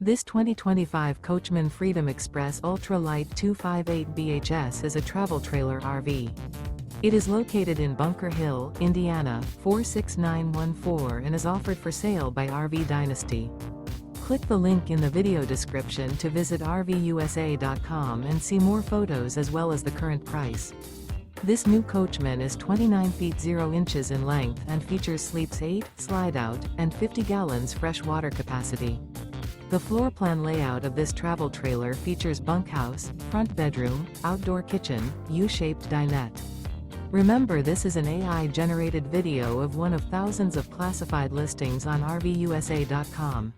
This 2025 Coachmen Freedom Express Ultra Lite 258 BHS is a travel trailer RV. It is located in Bunker Hill, Indiana, 46914 and is offered for sale by RV Dynasty. Click the link in the video description to visit RVUSA.com and see more photos as well as the current price. This new Coachmen is 29 feet 0 inches in length and features sleeps 8, slide-out, and 50 gallons fresh water capacity. The floor plan layout of this travel trailer features bunkhouse, front bedroom, outdoor kitchen, U-shaped dinette. Remember, this is an AI-generated video of one of thousands of classified listings on RVUSA.com.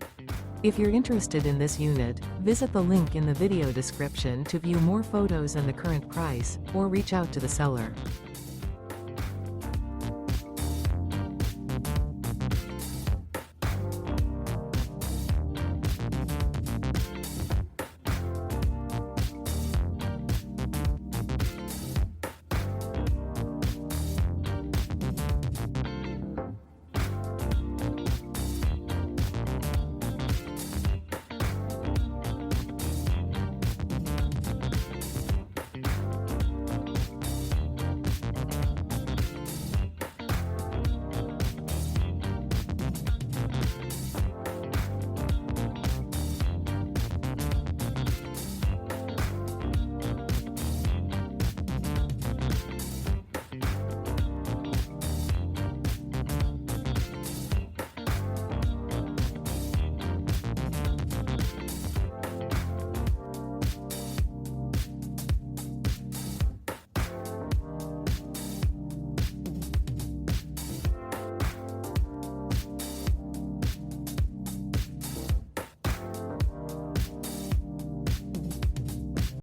If you're interested in this unit, visit the link in the video description to view more photos and the current price, or reach out to the seller.